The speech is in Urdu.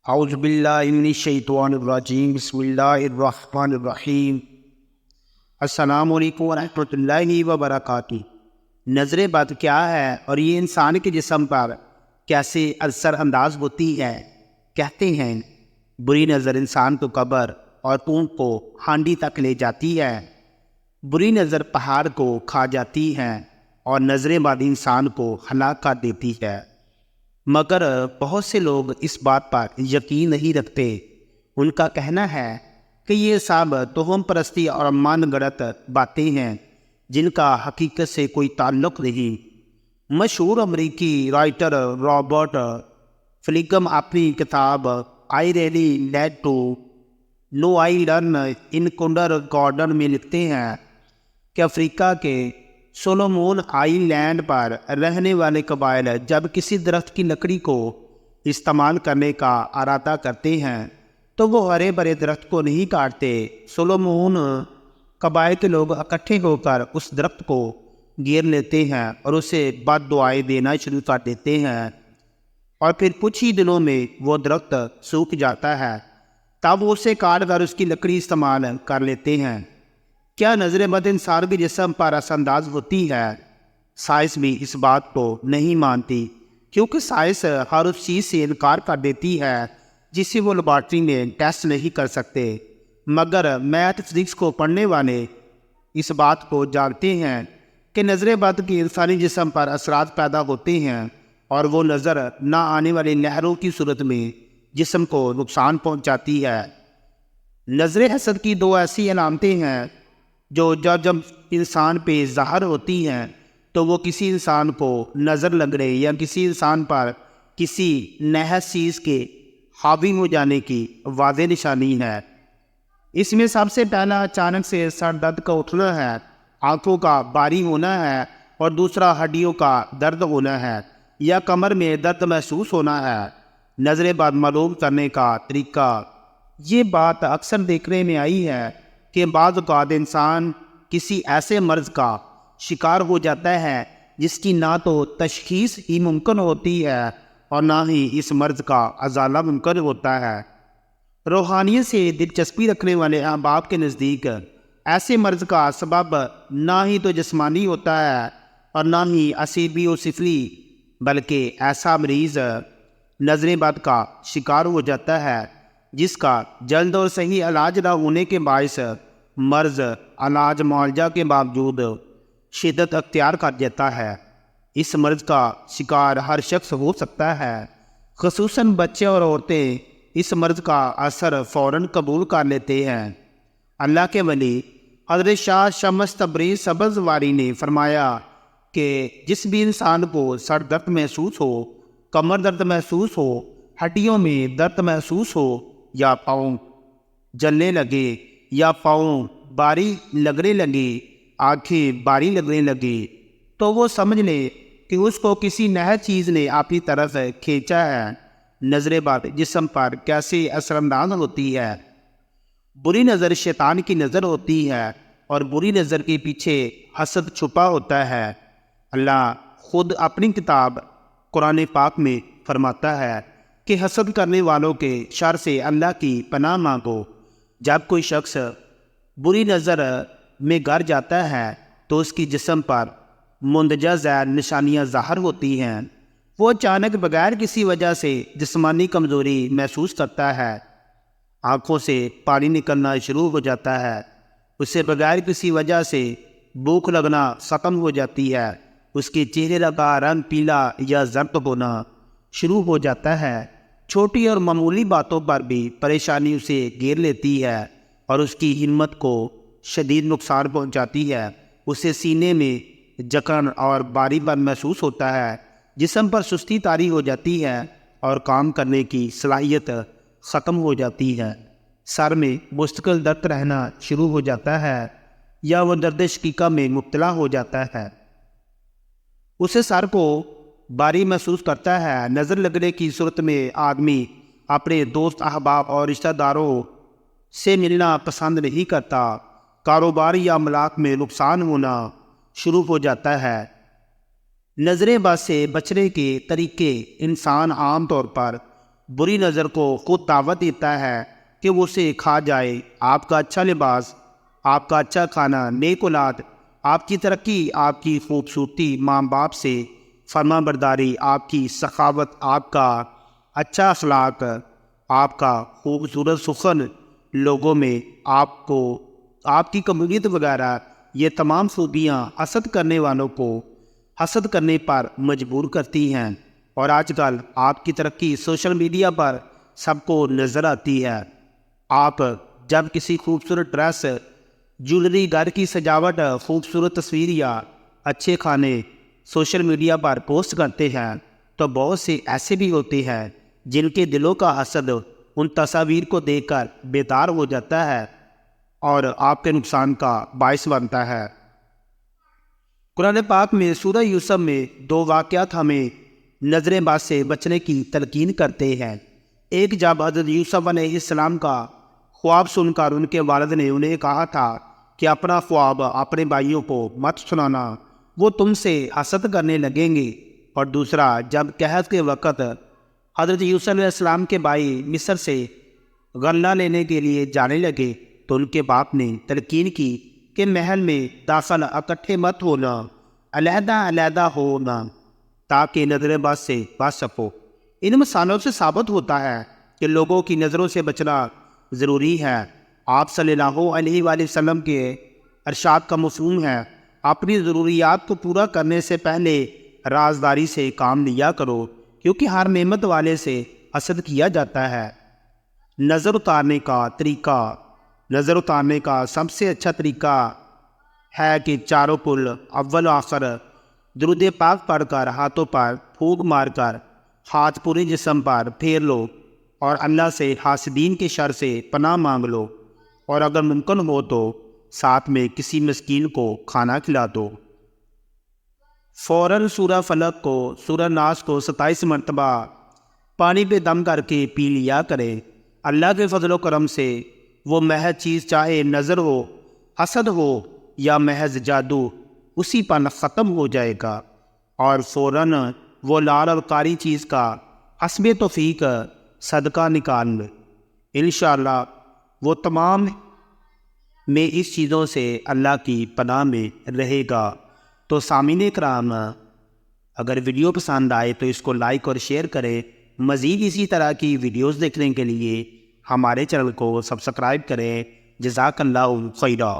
اعوذ باللہ من الشیطان الرجیم، بسم اللہ الرحمن الرحیم۔ السلام علیکم ورحمۃ اللہ وبرکاتہ۔ نظر بد کیا ہے اور یہ انسان کے جسم پر کیسے اثر انداز ہوتی ہے؟ کہتے ہیں بری نظر انسان کو قبر اور اونٹ کو ہانڈی تک لے جاتی ہے، بری نظر پہاڑ کو کھا جاتی ہے اور نظر بد انسان کو ہلاک کر دیتی ہے۔ مگر بہت سے لوگ اس بات پر یقین نہیں رکھتے۔ ان کا کہنا ہے کہ یہ سب توہم پرستی اور من گڑت باتیں ہیں جن کا حقیقت سے کوئی تعلق نہیں۔ مشہور امریکی رائٹر رابرٹ فلیگم اپنی کتاب I really need to know I learn in kindergarten میں لکھتے ہیں کہ افریقہ کے سولومون آئی لینڈ پر رہنے والے قبائل جب کسی درخت کی لکڑی کو استعمال کرنے کا ارادہ کرتے ہیں تو وہ ہرے بھرے درخت کو نہیں کاٹتے۔ سولومون قبائل کے لوگ اکٹھے ہو کر اس درخت کو گیر لیتے ہیں اور اسے بد دعائیں دینا شروع کر دیتے ہیں، اور پھر کچھ ہی دنوں میں وہ درخت سوکھ جاتا ہے، تب وہ اسے کاٹ کر اس کی لکڑی استعمال کر لیتے ہیں۔ کیا نظر بد انسان کے جسم پر اثر انداز ہوتی ہے؟ سائنس بھی اس بات کو نہیں مانتی، کیونکہ سائنس ہر اس چیز سے انکار کر دیتی ہے جسے وہ لیبارٹری میں ٹیسٹ نہیں کر سکتے۔ مگر میتھ فزکس کو پڑھنے والے اس بات کو جانتے ہیں کہ نظر بد کے انسانی جسم پر اثرات پیدا ہوتے ہیں، اور وہ نظر نہ آنے والی لہروں کی صورت میں جسم کو نقصان پہنچاتی ہے۔ نظر حسد کی دو ایسی علامتیں ہیں جو جب انسان پہ ظاہر ہوتی ہیں تو وہ کسی انسان کو نظر لگنے یا کسی انسان پر کسی نحس چیز کے حاوی ہو جانے کی واضح نشانی ہے۔ اس میں سب سے پہلا اچانک سے سر درد کا اٹھنا ہے، آنکھوں کا باری ہونا ہے، اور دوسرا ہڈیوں کا درد ہونا ہے یا کمر میں درد محسوس ہونا ہے۔ نظر بد معلوم کرنے کا طریقہ۔ یہ بات اکثر دیکھنے میں آئی ہے کہ بعض اوقات انسان کسی ایسے مرض کا شکار ہو جاتا ہے جس کی نہ تو تشخیص ہی ممکن ہوتی ہے اور نہ ہی اس مرض کا ازالہ ممکن ہوتا ہے۔ روحانیت سے دلچسپی رکھنے والے احباب کے نزدیک ایسے مرض کا سبب نہ ہی تو جسمانی ہوتا ہے اور نہ ہی عصبی و سفلی، بلکہ ایسا مریض نظر بد کا شکار ہو جاتا ہے جس کا جلد اور صحیح علاج نہ ہونے کے باعث مرض علاج معالجہ کے باوجود شدت اختیار کر جاتا ہے۔ اس مرض کا شکار ہر شخص ہو سکتا ہے، خصوصاً بچے اور عورتیں اس مرض کا اثر فوراً قبول کر لیتے ہیں۔ اللہ کے ولی حضرت شاہ شمس تبریز سبزواری نے فرمایا کہ جس بھی انسان کو سر درد محسوس ہو، کمر درد محسوس ہو، ہڈیوں میں درد محسوس ہو، یا پاؤں جلنے لگے، یا پاؤں باری لگنے لگے، آنکھیں باری لگنے لگے، تو وہ سمجھ لے کہ اس کو کسی نحس چیز نے اپنی طرف کھینچا ہے۔ نظر بد جسم پر کیسے اثر انداز ہوتی ہے؟ بری نظر شیطان کی نظر ہوتی ہے، اور بری نظر کے پیچھے حسد چھپا ہوتا ہے۔ اللہ خود اپنی کتاب قرآن پاک میں فرماتا ہے کہ حسد کرنے والوں کے شر سے اللہ کی پناہ مانگو۔ جب کوئی شخص بری نظر میں گر جاتا ہے تو اس کی جسم پر مندرجہ ذیل نشانیاں ظاہر ہوتی ہیں۔ وہ اچانک بغیر کسی وجہ سے جسمانی کمزوری محسوس کرتا ہے، آنکھوں سے پانی نکلنا شروع ہو جاتا ہے، اسے بغیر کسی وجہ سے بھوک لگنا ختم ہو جاتی ہے، اس کے چہرے کا رنگ پیلا یا زرد ہونا شروع ہو جاتا ہے، چھوٹی اور معمولی باتوں پر بھی پریشانی اسے گھیر لیتی ہے اور اس کی ہمت کو شدید نقصان پہنچاتی ہے۔ اسے سینے میں جکڑن اور باری پن محسوس ہوتا ہے، جسم پر سستی طاری ہو جاتی ہے اور کام کرنے کی صلاحیت ختم ہو جاتی ہے، سر میں مستقل درد رہنا شروع ہو جاتا ہے یا وہ درد شقیقہ میں مبتلا ہو جاتا ہے۔ اسے سر کو باری محسوس کرتا ہے۔ نظر لگنے کی صورت میں آدمی اپنے دوست احباب اور رشتہ داروں سے ملنا پسند نہیں کرتا، کاروبار یا املاک میں نقصان ہونا شروع ہو جاتا ہے۔ نظر بد سے بچنے کے طریقے۔ انسان عام طور پر بری نظر کو خود دعوت دیتا ہے کہ وہ اسے کھا جائے۔ آپ کا اچھا لباس، آپ کا اچھا کھانا، نیک اولاد، آپ کی ترقی، آپ کی خوبصورتی، ماں باپ سے فرما برداری، آپ کی سخاوت، آپ کا اچھا اخلاق، آپ کا خوبصورت سخن لوگوں میں آپ کو، آپ کی قبولیت وغیرہ، یہ تمام خوبیاں حسد کرنے والوں کو حسد کرنے پر مجبور کرتی ہیں۔ اور آج کل آپ کی ترقی سوشل میڈیا پر سب کو نظر آتی ہے۔ آپ جب کسی خوبصورت ڈریس، جولری، گھر کی سجاوٹ، خوبصورت تصویر یا اچھے کھانے سوشل میڈیا پر پوسٹ کرتے ہیں تو بہت سے ایسے بھی ہوتے ہیں جن کے دلوں کا حسد ان تصاویر کو دیکھ کر بیدار ہو جاتا ہے اور آپ کے نقصان کا باعث بنتا ہے۔ قرآن پاک میں سورہ یوسف میں 2 واقعات ہمیں نظر بد سے بچنے کی تلقین کرتے ہیں۔ ایک جب حضرت یوسف علیہ السلام کا خواب سن کر ان کے والد نے انہیں کہا تھا کہ اپنا خواب اپنے بھائیوں کو مت سنانا، وہ تم سے حسد کرنے لگیں گے۔ اور دوسرا، جب قحط کے وقت حضرت یوسف علیہ السلام کے بھائی مصر سے غلہ لینے کے لیے جانے لگے تو ان کے باپ نے تلقین کی کہ محل میں داخل اکٹھے مت ہونا، علیحدہ علیحدہ ہونا، تاکہ نظر بد سے بچ سکو۔ ان مثالوں سے ثابت ہوتا ہے کہ لوگوں کی نظروں سے بچنا ضروری ہے۔ آپ صلی اللہ علیہ وآلہ وسلم کے ارشاد کا مفہوم ہے، اپنی ضروریات کو پورا کرنے سے پہلے رازداری سے کام لیا کرو، کیونکہ ہر نعمت والے سے حسد کیا جاتا ہے۔ نظر اتارنے کا طریقہ، نظر اتارنے کا سب سے اچھا طریقہ ہے کہ چاروں کل اول و آخر درود پاک پڑھ کر ہاتھوں پر پھونک مار کر ہاتھ پورے جسم پر پھیر لو اور اللہ سے حاسدین کے شر سے پناہ مانگ لو، اور اگر ممکن ہو تو ساتھ میں کسی مسکین کو کھانا کھلا دو۔ فوراً سورہ فلق کو، سورہ ناس کو 27 مرتبہ پانی پہ دم کر کے پی لیا کریں۔ اللہ کے فضل و کرم سے وہ محض چیز، چاہے نظر ہو، حسد ہو یا محض جادو، اسی پر ختم ہو جائے گا، اور فوراً وہ لال اور کاری چیز کا حسب توفیق صدقہ نکال لے۔ انشاءاللہ وہ تمام میں اس چیزوں سے اللہ کی پناہ میں رہے گا۔ تو سامعین کرام، اگر ویڈیو پسند آئے تو اس کو لائک اور شیئر کریں۔ مزید اسی طرح کی ویڈیوز دیکھنے کے لیے ہمارے چینل کو سبسکرائب کریں۔ جزاک اللہ خیرہ۔